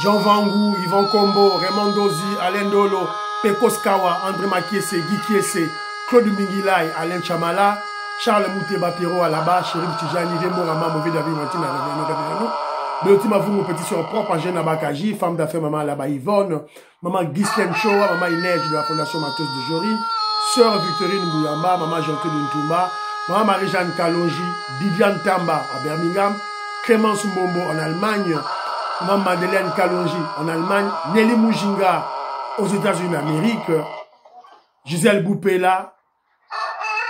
Jean Vangou, Yvan Kombo, Raymond Dozi, Alain Dolo, Pekos Kawa, André Makiese, Guy Kiese, Claude Mingilay, Alain Chamala, Charles Mouteba Piro à la base, Chérif Tijani, Rembo Rama, Mauvais David Martina, Belotima vous, mon petit soeur propre, Angène Abakaji, femme d'affaires, maman là-bas Yvonne, maman Ghislaine Choa, maman Inès de la Fondation Matheus de Jory, sœur Victorine Bouyamba, maman Jean-Claude Ntumba, maman Marie-Jeanne Kalonji, Viviane Tamba à Birmingham, Clémence Mbombo en Allemagne, maman Madeleine Kalonji en Allemagne, Nelly Mujinga aux États-Unis d'Amérique, Gisèle Boupela.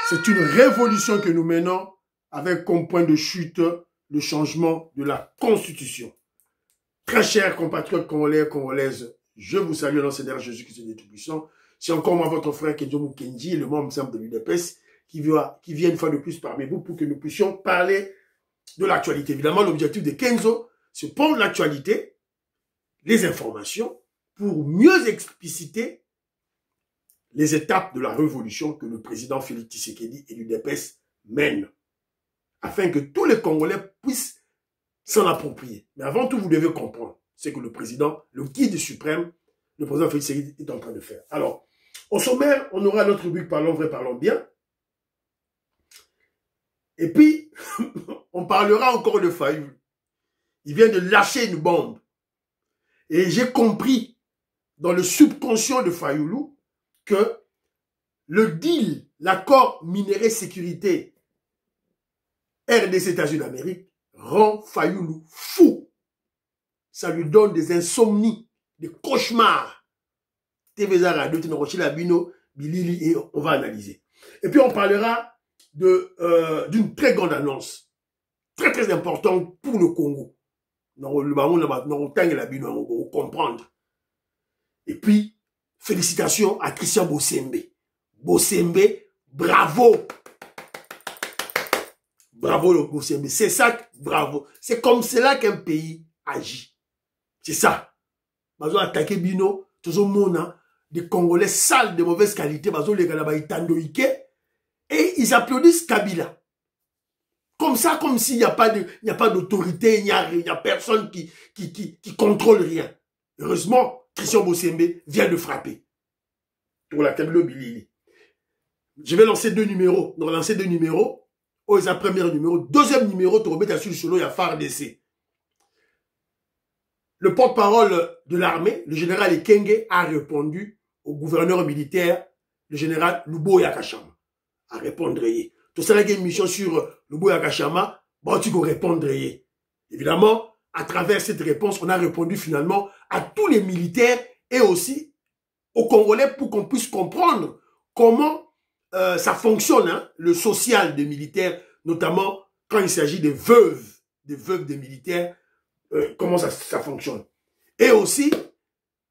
C'est une révolution que nous menons avec comme point de chute le changement de la Constitution. Très chers compatriotes congolais et congolaises, je vous salue dans le Seigneur Jésus-Christ est Tout-Puissant. C'est encore moi, votre frère Kenjomu Kenji, le membre simple de l'UDPS, qui vient une fois de plus parmi vous pour que nous puissions parler de l'actualité. Évidemment, l'objectif de Kenzo, c'est prendre l'actualité, les informations, pour mieux expliciter les étapes de la révolution que le président Félix Tshisekedi et l'UDPS mènent, afin que tous les Congolais puissent s'en approprier. Mais avant tout, vous devez comprendre ce que le président, le guide suprême, le président Félix Tshisekedi est en train de faire. Alors, au sommaire, on aura notre rubrique Parlons vrai, parlons bien. Et puis, on parlera encore de Fayoulou. Il vient de lâcher une bombe. Et j'ai compris, dans le subconscient de Fayoulou, que le deal, l'accord minéré sécurité RDC États-Unis d'Amérique rend Fayoulou fou. Ça lui donne des insomnies, des cauchemars. TVZ Radio, Bilili, et on va analyser. Et puis on parlera d'une très grande annonce, très très importante pour le Congo. Nous comprendre. Et puis, félicitations à Christian Bossembe. Bossembe, bravo. Bravo le Bossembe. C'est ça, bravo. C'est comme cela qu'un pays agit. C'est ça. Bazo attaqué Bino, tout le monde, des Congolais sales de mauvaise qualité, bazo les Galaba Itandoïke, et ils applaudissent Kabila. Comme ça, comme s'il n'y a pas d'autorité, il n'y a personne qui contrôle rien. Heureusement, Christian Bossembe vient de frapper. Pour la Kabila Bilili. Je vais lancer deux numéros. Nous allons lancer deux numéros. Oh, c'est un premier numéro. Deuxième numéro, tu remets sur le solo, il y a FARDC. Le porte-parole de l'armée, le général Ekenge, a répondu au gouverneur militaire, le général Luboya Kachama. A répondre. Tout ça, il y a une mission sur Luboya Kachama, bon, tu peux répondre. Évidemment, à travers cette réponse, on a répondu finalement à tous les militaires et aussi aux Congolais pour qu'on puisse comprendre comment ça fonctionne, hein, le social des militaires, notamment quand il s'agit des veuves des militaires, comment ça fonctionne. Et aussi,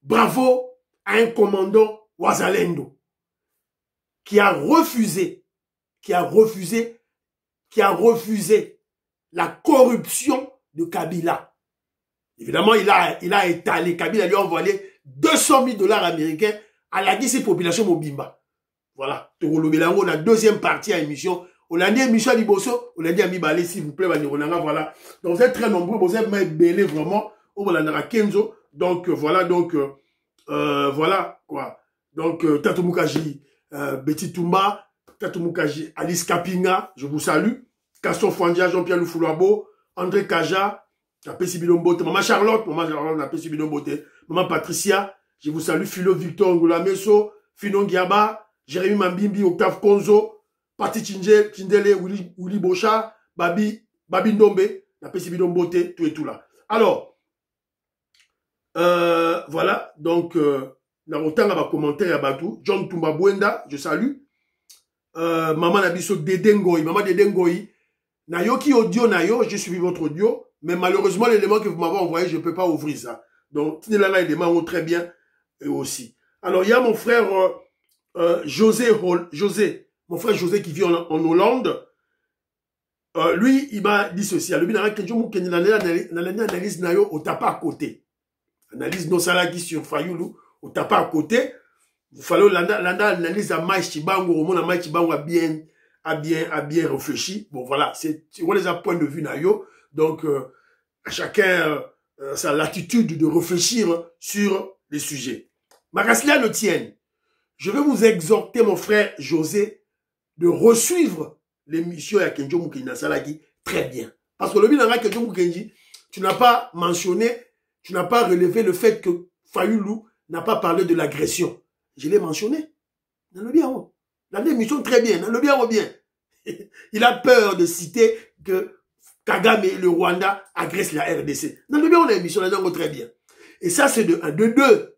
bravo à un commandant Wazalendo qui a refusé la corruption de Kabila. Évidemment, il a étalé, Kabila lui a envoyé 200 000 $ américains à la guise population Mobimba. Voilà. La deuxième partie à l'émission. On a dit émission à Liboso, on a dit à Mibale, s'il vous plaît, voilà. Donc vous êtes très nombreux, vous êtes belé vraiment. On a Kenzo. Donc voilà, voilà quoi. Donc Tatou Mukaji, Betty Toumba, Tatou Mukaji, Alice Kapinga, je vous salue. Caston Fwandia, Jean-Pierre Loufoulouabo, André Kaja, Napesi Bidombote, Maman Charlotte, Napesi Bidombote, Maman Patricia, je vous salue. Philo Victor Ngulameso, Finon Giaba, Jérémy Mambimbi, Octave Konzo, Pati Tindele, Willy Bocha, Babi Ndombe, Napesi Bidombote, tout et tout là. Alors, voilà, donc, Narotan a commentaire à Batou, John Tumba Bwenda, je salue. Maman Nabiso Dedengoy, Maman Dedengoy, Nayoki audio Nayo, j'ai suivi votre audio, mais malheureusement, l'élément que vous m'avez envoyé, je ne peux pas ouvrir ça. Donc, Tinelala élément très bien, et aussi. Alors, il y a mon frère, José, mon frère José qui vit en Hollande. Lui, il m'a dit ceci. Lui, il a analyse Nayo au tapa à côté. Analyse non salagi sur Fayoulou au tapa à côté. Il fallait l'analyse à Maï Chibango, au monde à Maï Chibango a bien réfléchi. Bon, voilà, c'est les points de vue Nayo. Donc, à chacun sa latitude de réfléchir sur les sujets. Makasila le tienne. Je vais vous exhorter, mon frère José, de resuivre l'émission à Kenjo Mukendi Salaki très bien. Parce que le bilan Kenjo Mukendi, tu n'as pas mentionné, tu n'as pas relevé le fait que Fayoulou n'a pas parlé de l'agression. Je l'ai mentionné. Dans le bien, dans l'émission très bien, dans le bien, bien. Il a peur de citer que Kagame et le Rwanda agressent la RDC. Dans le bien, on a l'émission, on a très bien. Et ça, c'est de 1, de 2.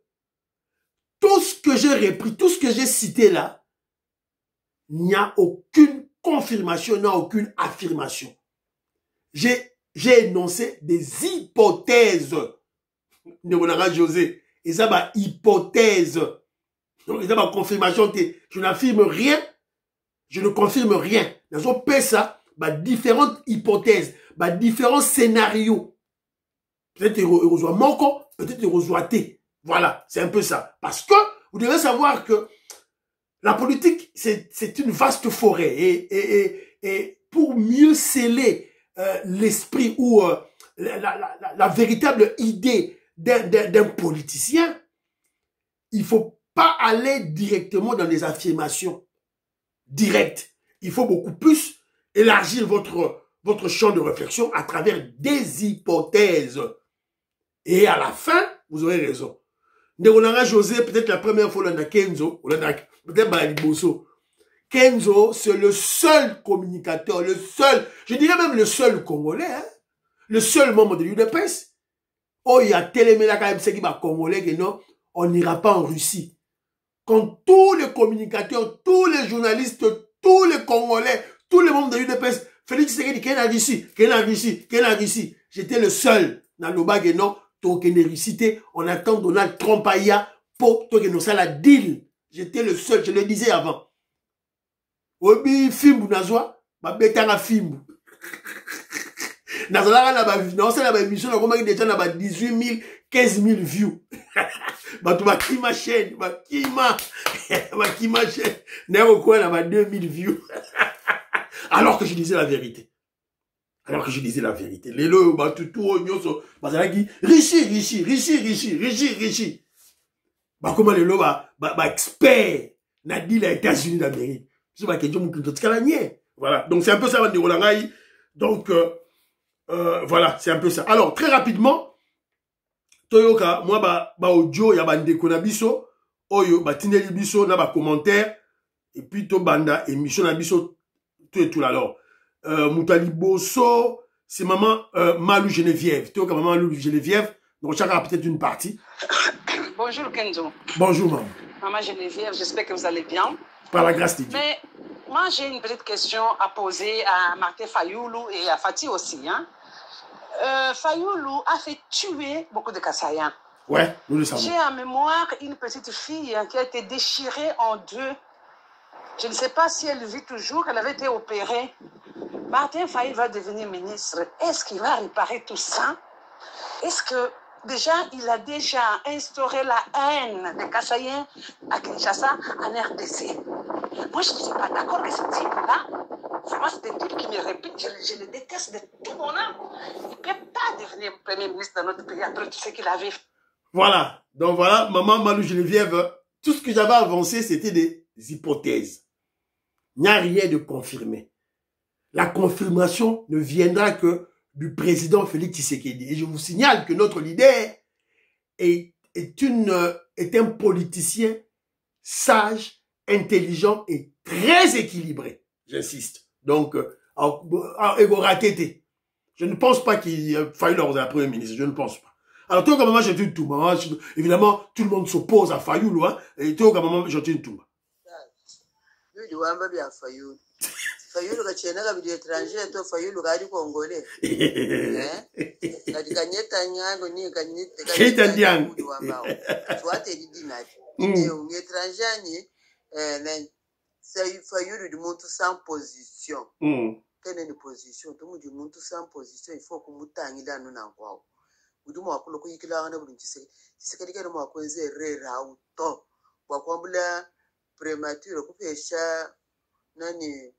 Tout ce que j'ai repris, tout ce que j'ai cité là, il n'y a aucune confirmation, il n'y a aucune affirmation. J'ai énoncé des hypothèses. Nebonara José, et ça va hypothèse. Donc, ça va confirmation. Je n'affirme rien, je ne confirme rien. Dans un pays, ça, différentes hypothèses, différents scénarios. Peut-être Erozoa Moko, peut-être Erozoa T. Voilà, c'est un peu ça. Parce que vous devez savoir que la politique, c'est une vaste forêt. Et pour mieux sceller l'esprit ou la véritable idée d'un politicien, il ne faut pas aller directement dans les affirmations directes. Il faut beaucoup plus élargir votre champ de réflexion à travers des hypothèses. Et à la fin, vous aurez raison. Ndonara José, peut-être la première fois, on a Kenzo, peut-être Baliboso. Kenzo, c'est le seul communicateur, le seul, je dirais même le seul Congolais, hein, le seul membre de l'UDPS. Oh, il y a Téléméla quand même, c'est qui va Congolais, que non, on n'ira pas en Russie. Quand tous les communicateurs, tous les journalistes, tous les Congolais, tous les membres de l'UDPS, Félix Tshisekedi, qui est en Russie, qui est en Russie, qui est en Russie. J'étais le seul dans le bas, que non, on attend Donald Trump aïa pour que nous la deal. J'étais le seul, je le disais avant. Obi Fimbu Nazwa, betanga Fimbu. Nazala la émission, on a déjà 18 000, 15 000 views. Tu ma chaîne, ma chaîne. N'est-ce quoi, 2000 views. Alors que je disais la vérité. Alors que je disais la vérité. Les lots, tout, richi. Comment les lots, expert, n'a dit les États-Unis d'Amérique. Voilà. Donc, c'est un peu ça, donc, voilà, c'est un peu ça. Alors, très rapidement, Toyoka, moi, audio, ya ndeko na biso, oyo, tineli biso, na commentaire, et puis to banda, émission na biso, tout et tout là, alors. Moutali Bosso, c'est maman Malou Geneviève. Tu vois, maman Malou Geneviève, donc chacun a peut-être une partie. Bonjour Kenzo. Bonjour maman. Maman Geneviève, j'espère que vous allez bien. Par la grâce de Dieu. Mais moi j'ai une petite question à poser à Martin Fayoulou et à Fatih aussi. Hein. Fayoulou a fait tuer beaucoup de Kassaïens. Ouais, nous le savons. J'ai en mémoire une petite fille qui a été déchirée en deux. Je ne sais pas si elle vit toujours, elle avait été opérée. Martin Fayoulou va devenir ministre. Est-ce qu'il va réparer tout ça? Est-ce que déjà, il a déjà instauré la haine des Kassaïens à Kinshasa, en RDC? Moi, je ne suis pas d'accord avec ce type-là. Vraiment, c'est un type qui me répète. Je le déteste de tout mon âme. Il ne peut pas devenir premier ministre dans notre pays après tout ce qu'il avait fait. Voilà. Donc voilà, maman Malou Geneviève, tout ce que j'avais avancé, c'était des hypothèses. Il n'y a rien de confirmé. La confirmation ne viendra que du président Félix Tshisekedi. Et je vous signale que notre leader est un politicien sage, intelligent et très équilibré. J'insiste. Donc, je ne pense pas qu'il faille leur la première ministre. Je ne pense pas. Alors, toi, comme maman, j'entends tout. Maman, évidemment, tout le monde s'oppose à Fayoulou. Hein, et toi, comme maman, j'entends tout. Fayoulou kachena kabidi étranger to Fayoulou kadi congolais kadi kanyeta nyango ni kanyeta nyango soit dinati ni étranger ni c'est Fayoulou du monde sans position quelle est une position tout du monde sans position il faut que mutangila nuna kwao udumo wakulo kuyikila na bulungi sekedi kene mo akwenze rera auto kwa kwambula prématuré kupesha nani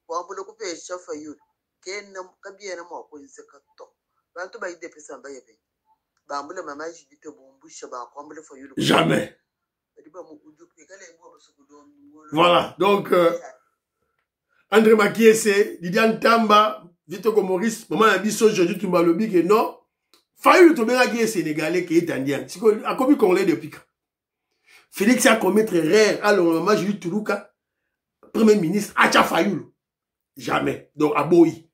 kwambula kupesha Fayoulou kena kabiena mo akwenze kato Jamais. Voilà, donc André Makiese, Didiane Tamba, Vito Maurice, maman a dit ça, Jésus Tumbalobi, que non, Fayulu Tobera qui est sénégalais, qui est indien. C'est a commis qu'on l'ait depuis quand Félix a commettre erreur, alors maman Jésus Toulouka, premier ministre, Acha Fayulu. Jamais. Donc, à Boyi.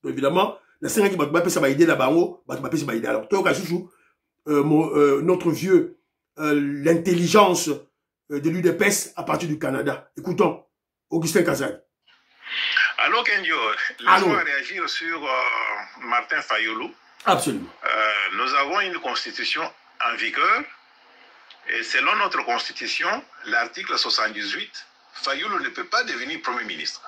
Donc, évidemment, la scène qui m'a ça va aider là-bas, ça va aider. Alors, toi, notre vieux, l'intelligence de l'UDPS à partir du Canada. Écoutons, Augustin Kazan. Allô, Kendio. Laisse-moi réagir sur Martin Fayulu. Absolument. Nous avons une constitution en vigueur. Et selon notre constitution, l'article 78, Fayulu ne peut pas devenir Premier ministre.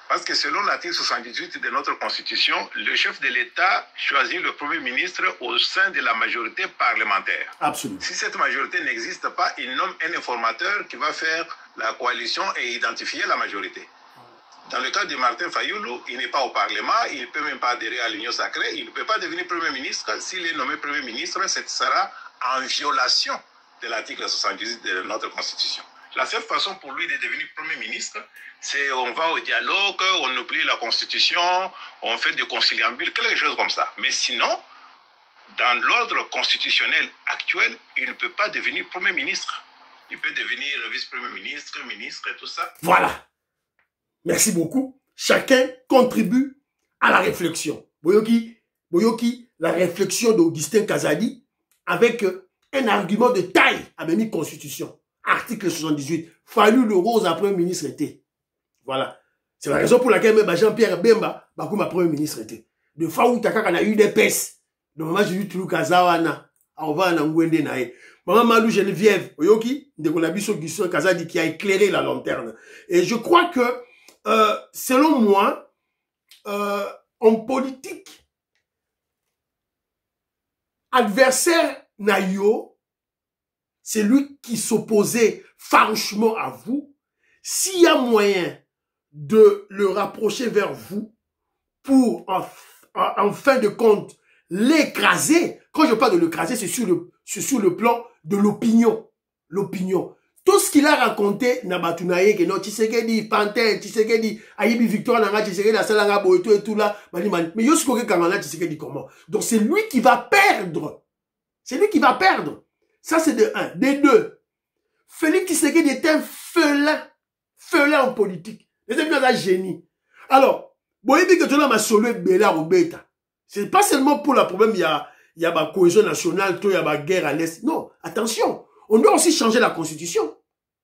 Parce que selon l'article 78 de notre constitution, le chef de l'État choisit le Premier ministre au sein de la majorité parlementaire. Absolument. Si cette majorité n'existe pas, il nomme un informateur qui va faire la coalition et identifier la majorité. Dans le cas de Martin Fayulu, il n'est pas au Parlement, il ne peut même pas adhérer à l'Union sacrée, il ne peut pas devenir Premier ministre. S'il est nommé Premier ministre, ce sera en violation de l'article 78 de notre constitution. La seule façon pour lui de devenir Premier ministre, c'est on va au dialogue, on oublie la Constitution, on fait des conciliabules, quelque chose comme ça. Mais sinon, dans l'ordre constitutionnel actuel, il ne peut pas devenir Premier ministre. Il peut devenir vice-premier ministre, ministre et tout ça. Voilà. Merci beaucoup. Chacun contribue à la réflexion. Boyoki, la réflexion d'Augustin Kazadi avec un argument de taille à la Constitution. Article 78. Fallu le rose à Premier ministre était. Voilà. C'est la raison pour laquelle même Jean-Pierre Bemba, ma Premier ministre était. De Faou Takaka a eu des pèses. De maman j'ai eu tout Kazawana. On va en Ngwende nae. Maman Malou Geneviève, Oyoki, de Konabiso Gusson Kazadi qui a éclairé la lanterne. Et je crois que, selon moi, en politique, adversaire Nayo, c'est lui qui s'opposait farouchement à vous. S'il y a moyen de le rapprocher vers vous pour, en fin de compte, l'écraser. Quand je parle de l'écraser, c'est sur le plan de l'opinion. L'opinion. Tout ce qu'il a raconté, Nabatunaye, que non, Tshisekedi, Pantin, Tshisekedi, Ayibi Victor, Nanga, Tshisekedi, Salanga, Boeto et tout là, mais Yoskoke Kangana, Tshisekedi comment? Donc c'est lui qui va perdre. C'est lui qui va perdre. Ça, c'est de un. De deux, Félix Tshisekedi est un félin en politique. Il est un génie. Alors, Boyebi que tu l'as ma solo Bela ou Beta. C'est pas seulement pour le problème, il y a ma cohésion nationale, il y a ma guerre à l'Est. Non, attention. On doit aussi changer la constitution.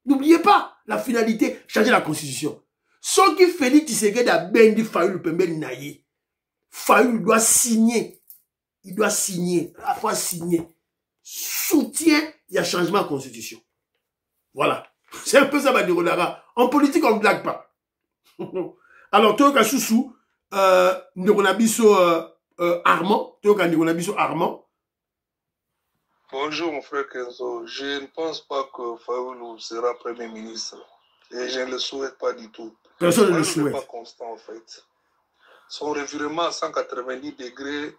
N'oubliez pas la finalité, changer la constitution. Ce qui Félix Tshisekedi a bendi Fayulu Pembele Naye. Fayulu doit signer. Il doit signer. À la fois signer. Soutien, il y a changement de constitution. Voilà. C'est un peu ça, Badirodara. En politique, on ne blague pas. Alors, Toyoka Soussou, Ndoronabiso Armand. Toyoka Ndoronabiso Armand. Bonjour, mon frère Kenzo. Je ne pense pas que Fayulu sera Premier ministre. Et je ne le souhaite pas du tout. Personne ne le souhaite. Il n'est pas constant, en fait. Son revirement à 190 degrés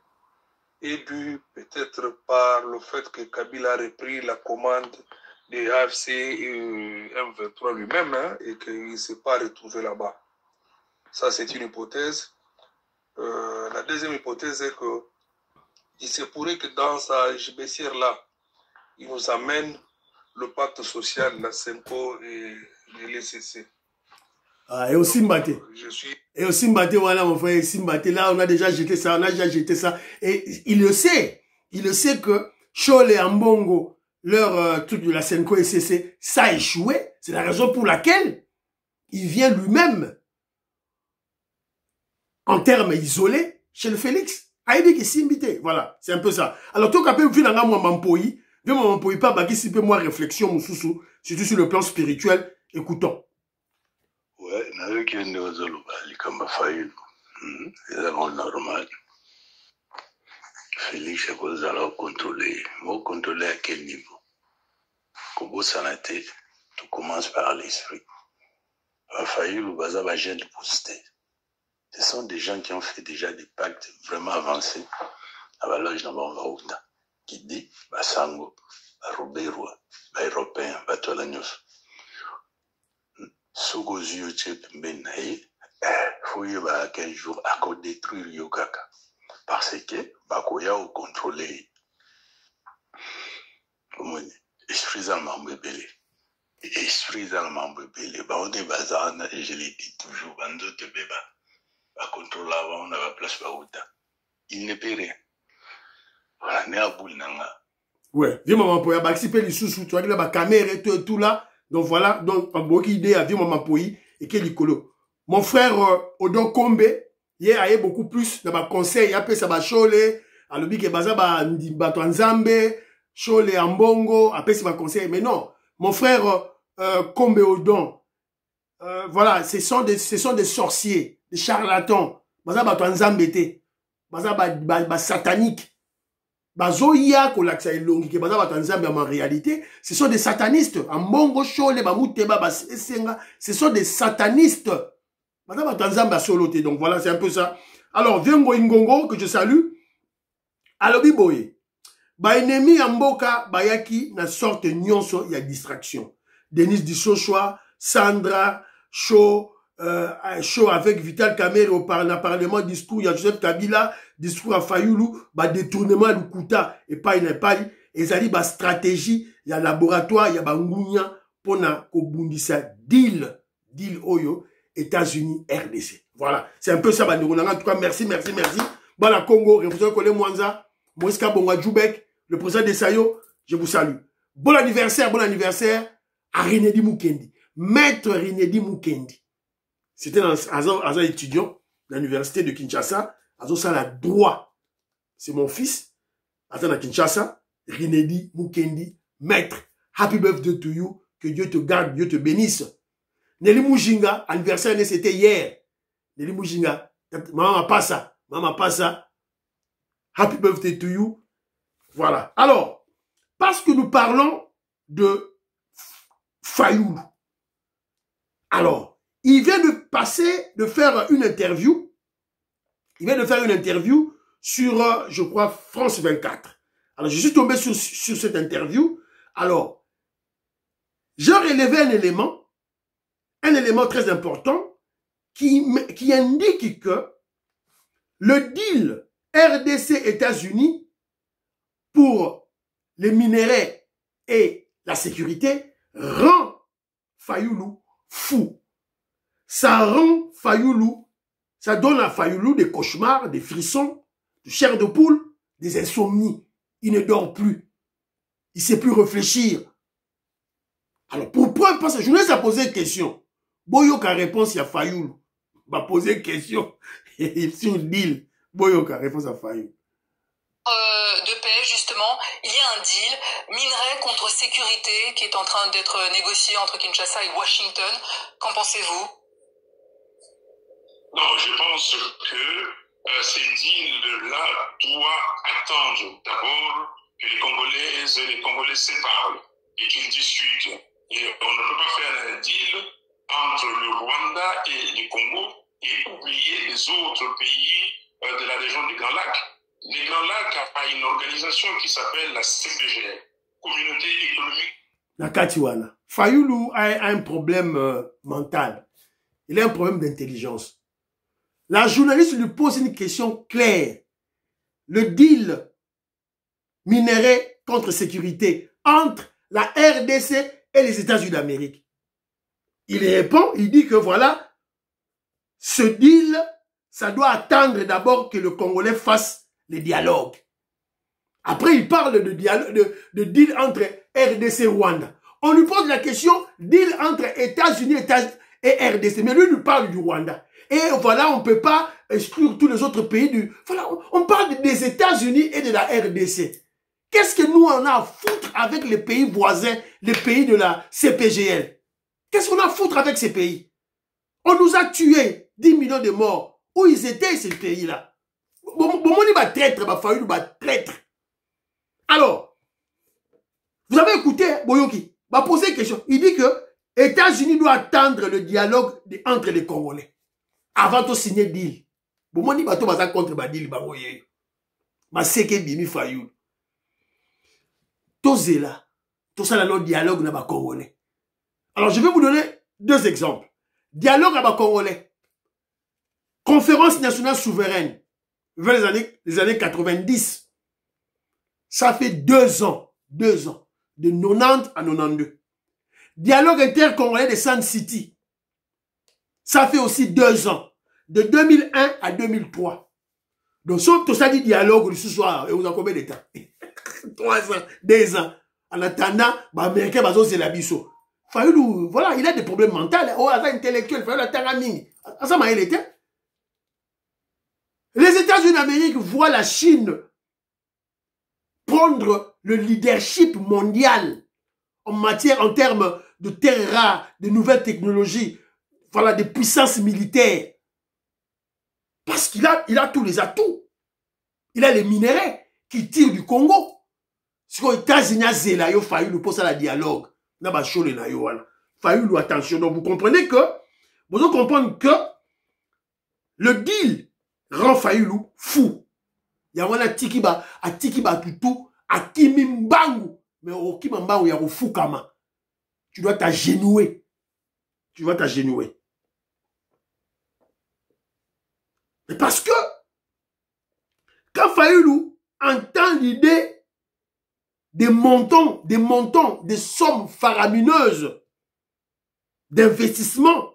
est dû peut-être par le fait que Kabila a repris la commande des AFC et M23 lui-même, hein, et qu'il ne s'est pas retrouvé là-bas. Ça, c'est une hypothèse. La deuxième hypothèse est que il se pourrait que dans sa baissière-là, il nous amène le pacte social, la SEMCO et l'ECC. Ah, et aussi Mbaté. Et aussi Mbaté, voilà mon frère, Mbaté, là on a déjà jeté ça, Et il le sait que Chol et Ambongo, leur truc de la SEMCO et l'ECC, ça a échoué. C'est la raison pour laquelle il vient lui-même, en termes isolés, chez le Félix. Aïe, qui s'imite. Voilà, c'est un peu ça. Alors, toi, quand tu as moi, Mampoyi, pas, bah, qui s'y peut, moi, réflexion, surtout sur le plan spirituel, écoutons. Ouais, n'avec une néozolo, comme Fayulu. C'est normal. Félix, vous allez contrôler. Vous contrôlez à quel niveau? Comme vous santé, tout commence par l'esprit. Fayulu, vous avez un de booster. Ce sont des gens qui ont fait déjà des pactes vraiment avancés abaloge na bango bauta kidi basango baroberwa baeuropéen batola nyonso soki ozwi yo tie pembeni na ye faut yeba quel jour akodétruire yo kaka parce que bakoya ocontrôle ye omoni esprit eza na mambo ebele esprit eza na mambo ebele bango nde bazala na je le dis toujours banzoto mpe bacontrôle bango na baplace bauta il ne peut rien voilà ne abouli na nga ouais vieux maman poya baxi pe lisusu tu as dit la caméra et tout là donc voilà donc en beaucoup idée à vieux maman poyi et quel licolo mon frère Odon Kombe hier a beaucoup plus dans ma conseil il a fait ça ba chole alobi ke baza ba bato nzambe chole ambongo après ça ma conseil mais non mon frère Kombe Odon voilà ce sont des sorciers des charlatans baza bato nzambe te baza ba satanique bazoya kolakisa elongi ke baza bato nzambe en réalité ce sont des satanistes ambongo chole ba muteba ba esenga ce sont des satanistes baza bato nzambe solo te donc voilà c'est un peu ça alors Viengo Ingongo que je salue alobi boye ba ennemi ya mboka bayaki na sorte nyonso ya distraction Denis Dissochoa Sandra Show avec Vital Kamerhe au Parlement, discours, il y a Joseph Kabila, discours à Fayoulou, détournement Lukuta, et pas, et ça dit, stratégie, il y a laboratoire, il y a Ngounia, pour na kobundisa deal Oyo, États-Unis, RDC. Voilà. C'est un peu ça, en tout cas, merci. Bala Congo, représentant Kole Mwanza, Moïska Bonga Djoubek, le président de Sayo, je vous salue. Bon anniversaire à Rinedi Mukendi. Maître Rinedi Mukendi. C'était un étudiant de l'université de Kinshasa. Ça la droit. C'est mon fils. Attends à Kinshasa. Rinedi Mukendi. Maître. Happy birthday to you. Que Dieu te garde, Dieu te bénisse. Nelly Mujinga, anniversaire, c'était hier. Nelly Mujinga. Maman pas ça. Happy birthday to you. Voilà. Alors, parce que nous parlons de Fayoulou. Alors, il vient de faire une interview. Il vient de faire une interview sur, je crois, France 24. Alors, je suis tombé sur cette interview. Alors, j'ai relevé un élément très important qui indique que le deal RDC-États-Unis pour les minéraux et la sécurité rend Fayoulou fou. Ça rend Fayoulou, ça donne à Fayoulou des cauchemars, des frissons, de chair de poule, des insomnies. Il ne dort plus. Il ne sait plus réfléchir. Alors, pour preuve, parce que je laisse à poser une question. Boyoka réponse à Fayoulou. Va poser une question. Sur le deal. Boyoka réponse à Fayoulou. De paix, justement, il y a un deal, minerai contre sécurité, qui est en train d'être négocié entre Kinshasa et Washington. Qu'en pensez-vous? Non, je pense que ces deals-là doivent attendre d'abord que les Congolais se parlent et qu'ils discutent. Et on ne peut pas faire un deal entre le Rwanda et le Congo et oublier les autres pays de la région du Grand Lac. Les Grands Lacs a une organisation qui s'appelle la CPGL, Communauté économique. Nakatiwana. Fayoulou a un problème mental. Il a un problème d'intelligence. La journaliste lui pose une question claire. Le deal minerai contre sécurité entre la RDC et les États-Unis d'Amérique. Il répond, il dit que voilà, ce deal, ça doit attendre d'abord que le Congolais fasse les dialogues. Après, il parle de deal entre RDC et Rwanda. On lui pose la question, deal entre États-Unis et RDC. Mais lui, il nous parle du Rwanda. Et voilà, on ne peut pas exclure tous les autres pays du... Voilà, on parle des États-Unis et de la RDC. Qu'est-ce que nous, on a à foutre avec les pays voisins, les pays de la CPGL? Qu'est-ce qu'on a à foutre avec ces pays? On nous a tué 10 millions de morts. Où ils étaient, ces pays-là? Alors, vous avez écouté Boyoki, va poser une question. Il dit que les États-Unis doivent attendre le dialogue entre les Congolais avant de signer le deal. Maseke Bimi Fayoulou. Tozela. Tout ça, le dialogue n'a pas congolais. Alors, je vais vous donner 2 exemples. Dialogue n'a pas congolais. Conférence nationale souveraine. Vers les années 90. Ça fait 2 ans. 2 ans. De 90 à 92. Dialogue intercongolais de Sun City. Ça fait aussi 2 ans. De 2001 à 2003. Donc, si tout ça dit dialogue, ce soir, et vous en combien de temps? 3 ans, 2 ans. En attendant, les Américains, c'est la biseau. Fayoulou, voilà, il a des problèmes mentaux. Oh, intellectuel, Fayoulou, la Tangaming. Ça m'a été. Les États-Unis d'Amérique voient la Chine prendre le leadership mondial en termes de terres rares, de nouvelles technologies, voilà, de puissances militaires. Parce qu'il a tous les atouts. Il a les minéraux qui tirent du Congo. Si les États-Unis zéla yo Fayoulou pour ça la dialogue, n'a pas chaud les nayo wana. Fayoulou, attention. Donc vous comprenez que le deal rend Fayoulou fou. Il y a un tikiba tutu a kimimbangu, mais au kimimbangu ya fou kama. Tu dois t'agenouer. Tu dois t'agenouer. Mais parce que quand Fayoulou entend l'idée des montants, des sommes faramineuses d'investissement,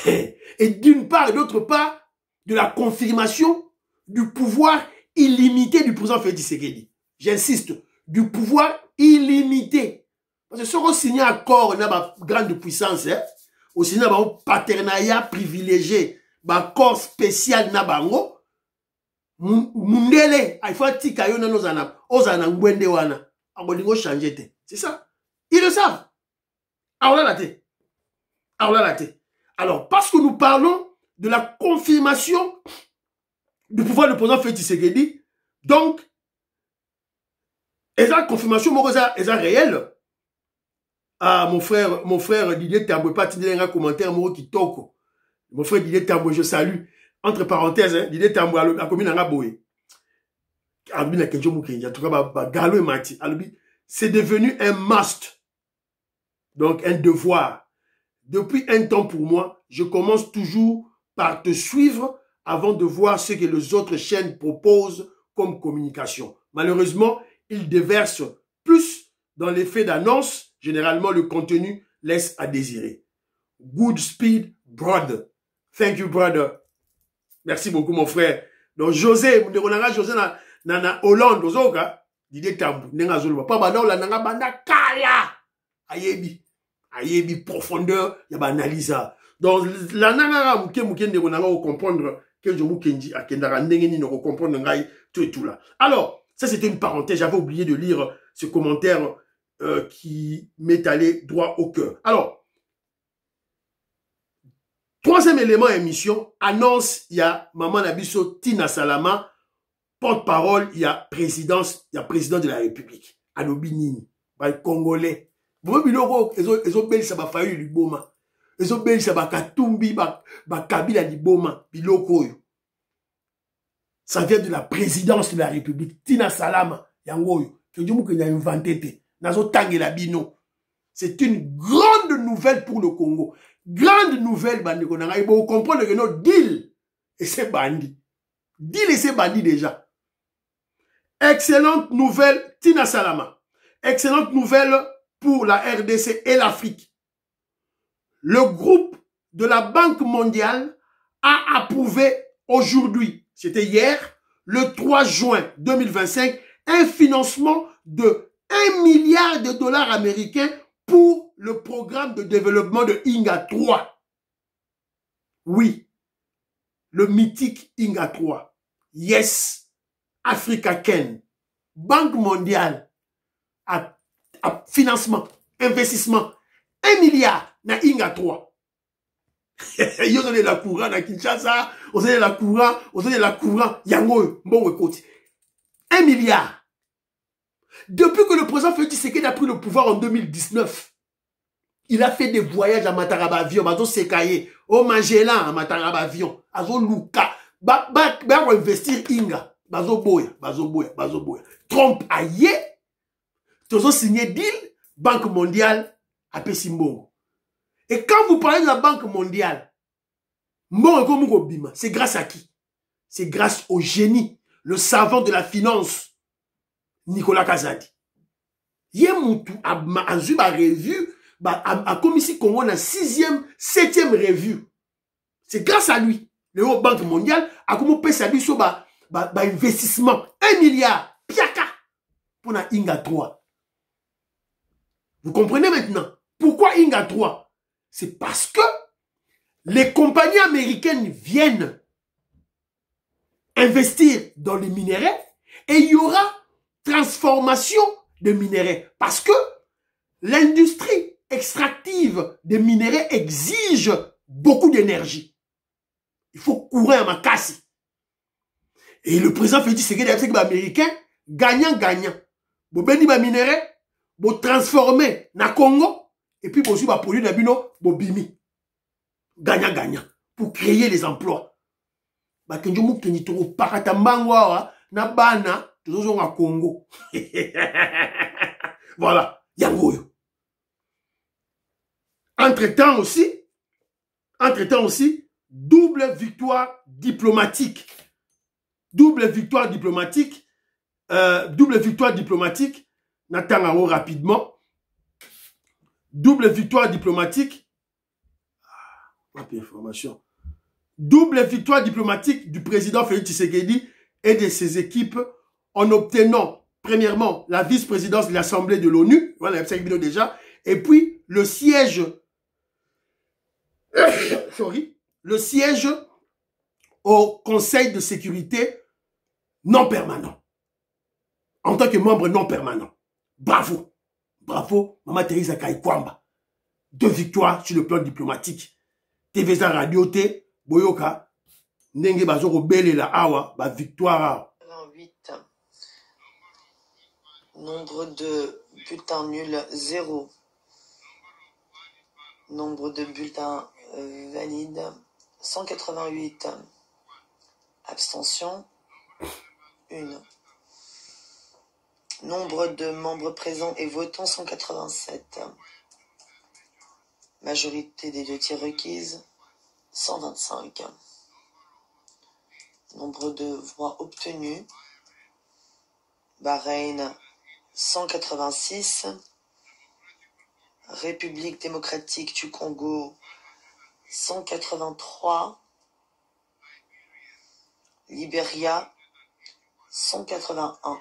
et d'une part et d'autre part, de la confirmation du pouvoir illimité du président Félix Tshisekedi. J'insiste, du pouvoir illimité. Parce que si on signe un accord, on a une grande puissance, on signe un partenariat privilégié, un accord spécial, Mundele, il faut tika yo na nozana, ozana ngwende wana, abolingo changer te. C'est ça. Ils le savent. Alors, parce que nous parlons de la confirmation du pouvoir du président Félix Tshisekedi, donc, et la confirmation, est réelle. Ah, mon frère Didier Tamboué, pas un commentaire, qui toque. Mon frère Didier Tamboué, je salue. Entre parenthèses, hein, Didier Tamboué, la commune en Aboé. C'est devenu un must. Donc, un devoir. Depuis un temps pour moi, je commence toujours par te suivre avant de voir ce que les autres chaînes proposent comme communication. Malheureusement, ils déversent plus dans l'effet d'annonce. Généralement, le contenu laisse à désirer. Good speed, brother. Thank you, brother. Merci beaucoup, mon frère. Donc, José, José na Hollande, Ozoka, Didier Tambou, Nenga Zolba. Pas badon la nanga banda kaya. Ayebi profondeur, yaba analyse. Donc, la nanga mouke ndegonanga au comprendre que je moukendi a kendara ndengeni ne comprendre ngai tout et tout là. Alors, ça c'était une parenthèse, j'avais oublié de lire ce commentaire qui m'est allé droit au cœur. Alors, 3e élément émission, annonce, il y a Maman Nabiso Tina Salama, porte-parole, il y a président de la République. Alobinini, Congolais. Vous biloko, ils ont bel saba fayu liboma. Ils ont bel saba katumbi, kabila liboma, biloko yo. Ça vient de la présidence de la République. Tina Salama, yangoyo. Que Dieu m'a inventé. Nazo tangela bino. C'est une grande nouvelle pour le Congo. Grande nouvelle, bandi konanga. Il faut comprendre que notre deal, et c'est bandi. Deal et c'est bandi déjà. Excellente nouvelle, Tina Salama. Excellente nouvelle pour la RDC et l'Afrique. Le groupe de la Banque mondiale a approuvé aujourd'hui, c'était hier, le 3 juin 2025, un financement de 1 milliard de dollars américains pour le programme de développement de Inga 3. Oui, le mythique Inga 3. Yes, Africa Ken. Banque mondiale à financement, investissement, 1 milliard na Inga 3. Yo donné la courant na Kinshasa, on donné la courant, yango, bon écoute. 1 milliard. Depuis que le président Félix Tshisekedi a pris le pouvoir en 2019, il a fait des voyages à Mataraba avion, Mazo Sekaye, au Magellan à Mataraba avion, Azo Luka, ba investir Inga. Bazoboya. Trump a yé. Tozo signé deal, Banque mondiale, à Pessimbo. Et quand vous parlez de la Banque mondiale, c'est grâce à qui? C'est grâce au génie, le savant de la finance, Nicolas Kazadi. Yemoutou a revue, a commis ici Congo na 6e, 7e revue. C'est grâce à lui. Le Banque mondiale a commencé sa vie sur investissement. 1 milliard. Piaka. Pour la Inga 3. Vous comprenez maintenant? Pourquoi Inga 3? C'est parce que les compagnies américaines viennent investir dans les minéraux et il y aura transformation de minéraux. Parce que l'industrie extractive des minéraux exige beaucoup d'énergie. Il faut courir à ma casse. Et le président Félix Tshisekedi c'est que les Américains gagnant. Vous béni les minéraux, vous transformer na Congo et puis vous aussi vous produire des bino, vous bimi. Gagnant. Pour créer les emplois. Bakenjo mukeni toro pakatambangwa na bana tozo à Congo. Voilà, yangoyo. Entre-temps aussi, double victoire diplomatique. N'attendons rapidement. Double victoire diplomatique. Information. Double victoire diplomatique du président Félix Tshisekedi et de ses équipes en obtenant, premièrement, la vice-présidence de l'Assemblée de l'ONU. Voilà, déjà. Et puis, le siège au Conseil de sécurité non permanent. En tant que membre non permanent. Bravo. Maman Teresa Kaikwamba. 2 victoires sur le plan diplomatique. TVza Radio T, Boyoka, Nenge Bazoko Bele la Awa, victoire. 28. Nombre de bulletins nuls, 0. Nombre de bulletins valides, 188. Abstention, 1. Nombre de membres présents et votants, 187. Majorité des 2 tiers requises, 125. Nombre de voix obtenues, Bahreïn, 186. République démocratique du Congo, 183. Libéria, 181.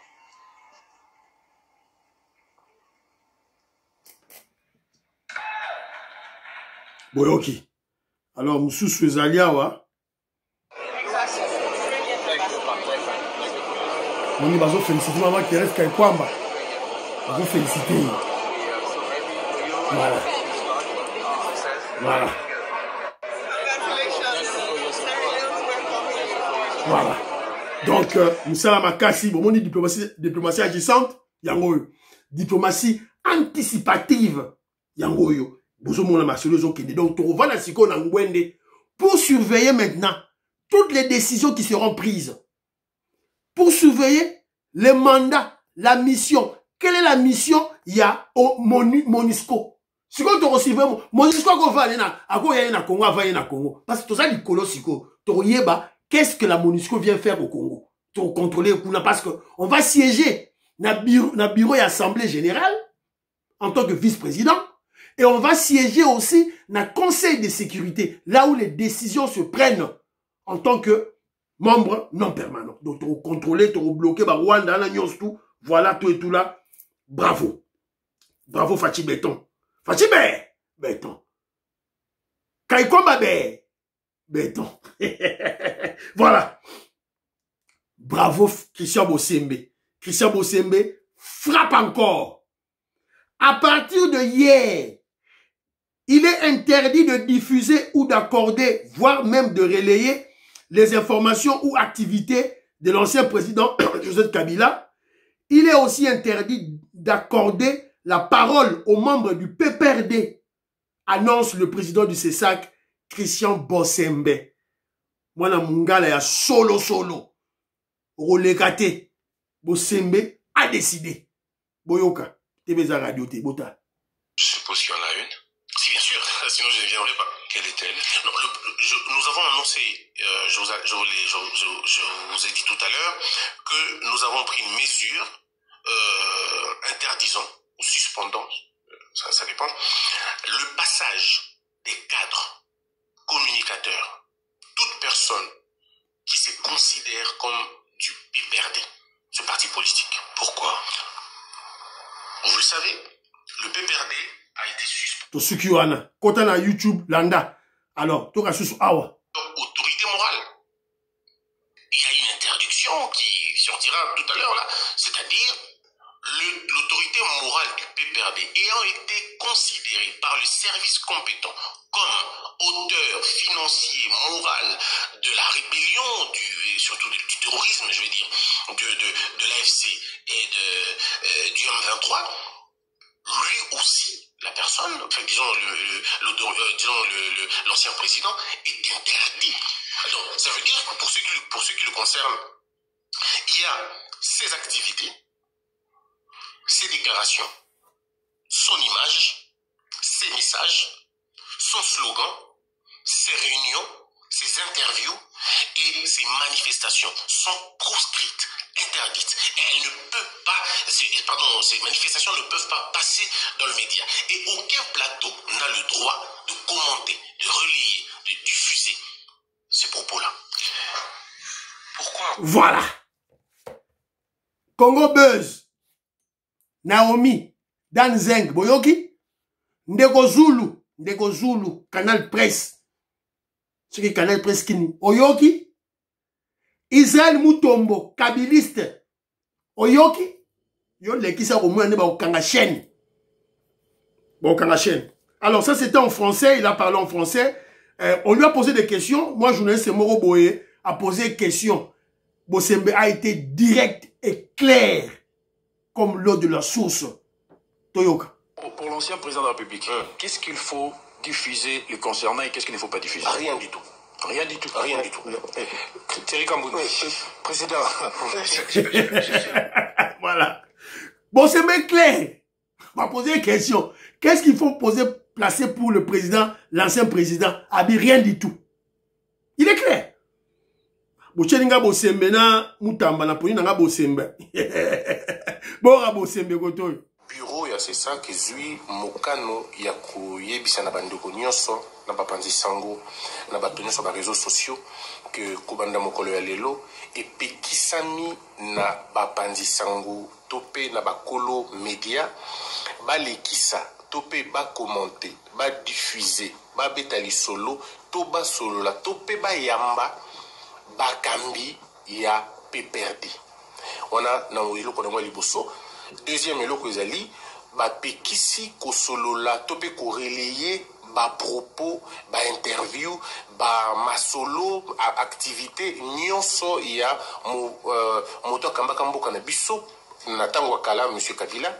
Boyoki. Alors, Moussou Suezaliawa. On y va féliciter maman qui reste Kaikwamba. On va féliciter. Voilà. Donc, Moussala Makassi, bon, on dit diplomatie agissante, yangoyo. Diplomatie anticipative, yangoyo. Donc, pour surveiller maintenant toutes les décisions qui seront prises. Pour surveiller les mandats, la mission. Quelle est la mission? Il y a au MONUSCO. Si vous recevez MONUSCO, parce que tout ça, qu'est-ce que la MONUSCO vient faire au Congo? Pour contrôler le Kuna, parce qu'on va siéger dans le bureau et assemblée générale en tant que vice-président. Et on va siéger aussi dans le Conseil de sécurité, là où les décisions se prennent en tant que membre non permanent. Donc, tu contrôler, tu bloquer, Rwanda, voilà, tout et tout là. Bravo. Bravo, Fachi Béton. Fachi Béton. Kaikomba Béton. Voilà. Bravo, Christian Bossembe. Christian Bossembe frappe encore. À partir de hier, il est interdit de diffuser ou d'accorder, voire même de relayer les informations ou activités de l'ancien président Joseph Kabila. Il est aussi interdit d'accorder la parole aux membres du PPRD, annonce le président du CESAC, Christian Bossembe. Moi, na mungala ya solo. Rolekate. Bosembe a décidé. Boyoka. Tebeza radio te bota. Je suppose qu'il y en a une. Si, bien sûr, sinon je ne viendrai pas. Quelle est-elle? Nous avons annoncé, je vous ai dit tout à l'heure, que nous avons pris une mesure interdisant ou suspendant, ça dépend, le passage des cadres communicateurs, toute personne qui se considère comme du PPRD, ce parti politique. Pourquoi? Vous le savez, le PPRD a été suspendu. To sukiwana, kota na YouTube, landa. Alors, to rasus awa. Autorité morale. Il y a une interdiction qui sortira tout à l'heure là, c'est-à-dire l'autorité morale du PPRD ayant été considérée par le service compétent comme auteur financier moral de la rébellion, surtout du terrorisme, je veux dire, de l'AFC et du M23, lui aussi, la personne, enfin disons l'ancien président, est interdit. Donc, ça veut dire que pour ceux qui le concernent, il y a ses activités, ses déclarations, son image, ses messages, son slogan, ses réunions, ses interviews et ses manifestations sont proscrites, interdites. Et elles ne peuvent pas, ces manifestations ne peuvent pas passer dans le média. Et aucun plateau n'a le droit de commenter, de relayer, de diffuser ces propos-là. Pourquoi? Voilà. Congo Buzz. Naomi. Dan Zeng. Boyoki. Ndeko Zulu. Canal Presse. Ce qui est Canal Presse Kini. Oyoki. Israël Mutombo. Kabiliste. Oyoki. Yo lekisa au moins ba okanga chaîne. Bon, okanga chaîne. Alors ça c'était en français. Il a parlé en français. On lui a posé des questions. Moi, journaliste Moro Boye a posé des questions. Bosembe a été direct et clair comme l'eau de la source. Toyoka. Pour l'ancien président de la République, qu'est-ce qu'il faut diffuser le concernant et qu'est-ce qu'il ne faut pas diffuser? Rien du tout. Rien du tout. Rien du tout. Thierry Kambouni. Président. Voilà. Bosembe est clair. On va poser des questions. Qu'est-ce qu'il faut placer pour le président, l'ancien président? Rien du tout. Il est clair. Bocheninga Bosembe na mutamba na poni nga Bosembe. Bora Bosembe kotoyo. Bureau ya c'est ça que zui mokano ya koyebisa na bandeko nyonso na bapanzi sango na bato nyonso ba réseaux sociaux que kobanda mokolo ya lelo epekisami na bapanzi sango tope na bakolo média balekisa tope ba commenter ba diffuser ba betali solo to ba solo la tope ba yamba bakambi ya PPRD. On a na wilo ko ngwa liboso. Deuxième eloko ezali ba pekisi ko solo la tope ko relayer ba propos, ba interview, ba masolo activité nyonso ya moto kamba kamboka na biso na tango kala monsieur Kabila.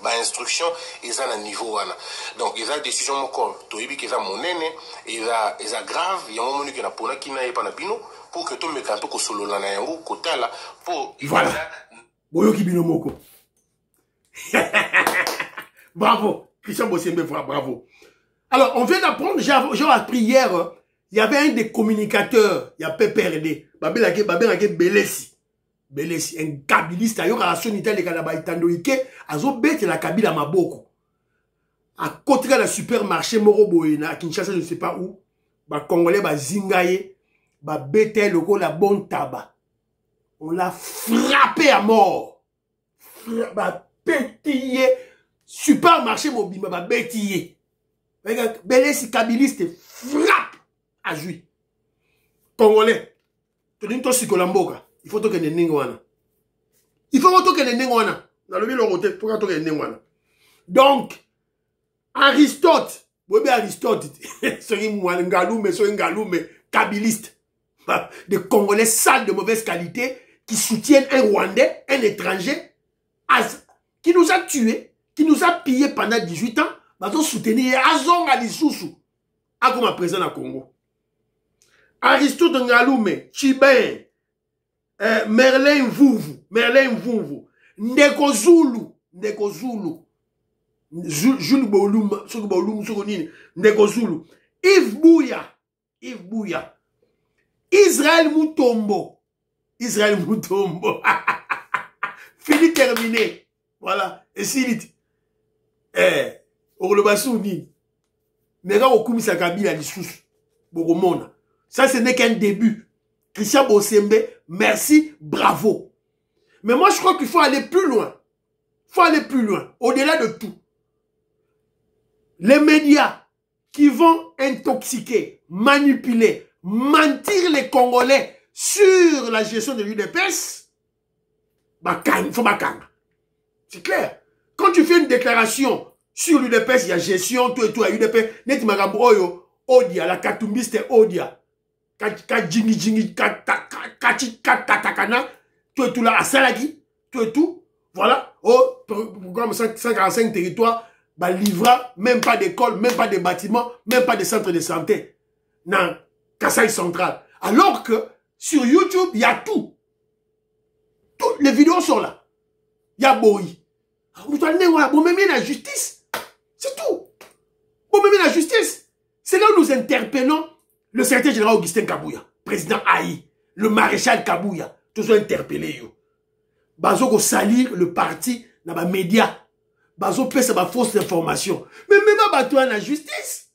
Ba instruction eza na niveau wana. Donc eza décision moko toyebi ke eza monene, eza grave, yango moni ke na pona kina yepa na bino pour que to mekanto ko solola na yango kotala pour voilà. Boyoki bino moko. Bravo. Christian Bosembe, bravo. Alors, on vient d'apprendre, j'ai appris hier, il y avait un des communicateurs, il y a PPRD, Babelake Belesi. Belesi, un kabiliste, il y a un Italie qui a bête la Kabila Maboko. À côté de la supermarché Moroboena, à Kinshasa, je ne sais pas où, les Congolais, Zingaye, bête le la bonne tabac. On l'a frappé à mort. Pétillé. Supermarché mobile, bétillé. Belesi kabiliste frappe à Jui. Congolais. Tu dis toi Sikolamboka. Il faut que les ningwana. Il faut que les ningwana. Dans le milieu côté, pour que les ningwana. Donc, Aristote. Oui, Aristote. C'est un Ngaloume, kabiliste. Des Congolais sales de mauvaise qualité qui soutiennent un Rwandais, un étranger, qui nous a tués, qui nous a pillés pendant 18 ans. Nous soutenir Azonga Lisusu. A comme présent à Congo. Aristote Ngaloume, Chibin, Merlin Mvuvu, Ndeko Zulu, Jules Bolum, Ndeko Zulu, Yves Bouya, Israël Mutombo, fini terminé, voilà, et Silit, Orlobasouni, Nega Okumisa Kabila Lissous, Boromona, ça ce n'est qu'un début. Christian Bosembe, merci, bravo. Mais moi, je crois qu'il faut aller plus loin. Au-delà de tout. Les médias qui vont intoxiquer, manipuler, mentir les Congolais sur la gestion de l'UDPS, il faut m'attendre. C'est clair. Quand tu fais une déclaration sur l'UDPS, il y a gestion, tout et tout, à l'UDPS, net magaboyo, Odia, la katumbiste Odia. Katakana, tout et tout là, à Salagi, tout et tout, voilà, au programme 145 territoires, bah, livra, même pas d'école, même pas de bâtiments, même pas de centre de santé, dans Kasaï central. Alors que, sur YouTube, il y a tout. Toutes les vidéos sont là. Il y a Bori. Bon, même la justice. C'est tout. Bon, même la justice. C'est là où nous interpellons le secrétaire général Augustin Kabouya, président Haï, le maréchal Kabouya, tous sont interpellés. Bazo ko salir le parti dans les médias. Bazo peut sa fausse information. Mais même pas la justice.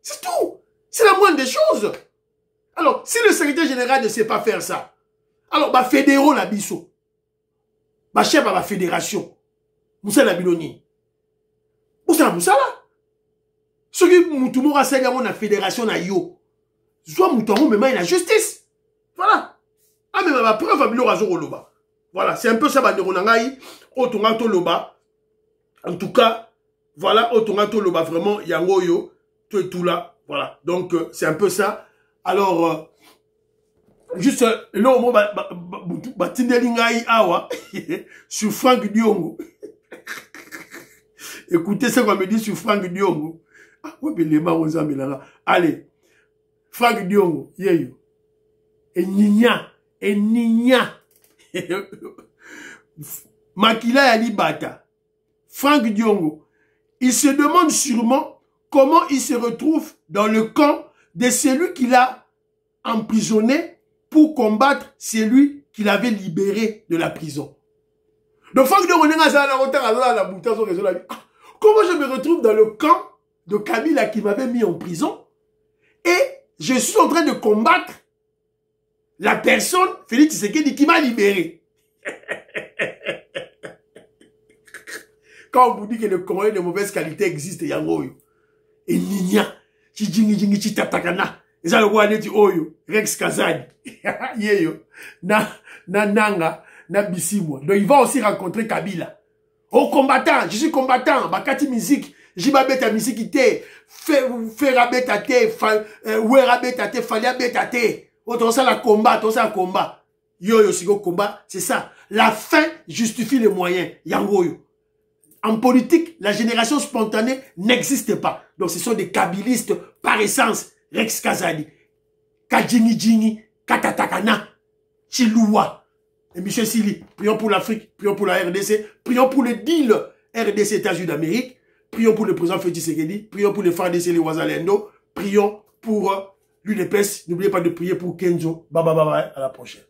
C'est tout. C'est la moindre des choses. Alors, si le secrétaire général ne sait pas faire ça, alors, fédéraux la biso. Chef à la fédération. Moussa la biloni. Moussa là. Ce qui moutoumou rassemble dans la fédération na yo. Soit moutoumou mais la justice. Voilà. Ah mais ma preuve à bilo razo loba. Voilà, c'est un peu ça banderonangai otonga to loba. En tout cas, voilà otonga to loba vraiment yango yo tout et tout là. Voilà. Donc c'est un peu ça. Alors juste là au moment batindelingai awa sur Franck Diongo. Écoutez ce qu'on me dit sur Franck Diongo. Allez, Franck Diongo, yeyo. Et Nina. Makila Yalibata. Franck Diongo. Il se demande sûrement comment il se retrouve dans le camp de celui qu'il a emprisonné pour combattre celui qu'il avait libéré de la prison. Donc Franck Diongo, comment je me retrouve dans le camp de Kabila qui m'avait mis en prison et je suis en train de combattre la personne, Félix Tshisekedi, qui m'a libéré. Quand on vous dit que le Congolais de mauvaise qualité existe, il y a un et Nina, Chijingi Tatakana, et ça le roi dit Oyo, Rex Kazadi, Yeyo, Nanga, Bisimwa. Donc il va aussi rencontrer Kabila. Oh combattant, je suis combattant, Bakati musique. Jibabeta misikite, ferabetate, werabetate, faliabetate. Autant ça la combat, tout ça la combat. Yo sigo combat, c'est ça. La fin justifie les moyens. Yangoyo. En politique, la génération spontanée n'existe pas. Donc ce sont des kabilistes par essence. Rex Kazadi, Kajingi, Katatakana, Chiloua. Et Michel Sili, prions pour l'Afrique, prions pour la RDC, prions pour le deal RDC États-Unis d'Amérique. Prions pour le président Félix Tshisekedi, prions pour les FARDC et les Ouazalendo, prions pour l'UDPS. N'oubliez pas de prier pour Kenzo. Bye bye bye bye, à la prochaine.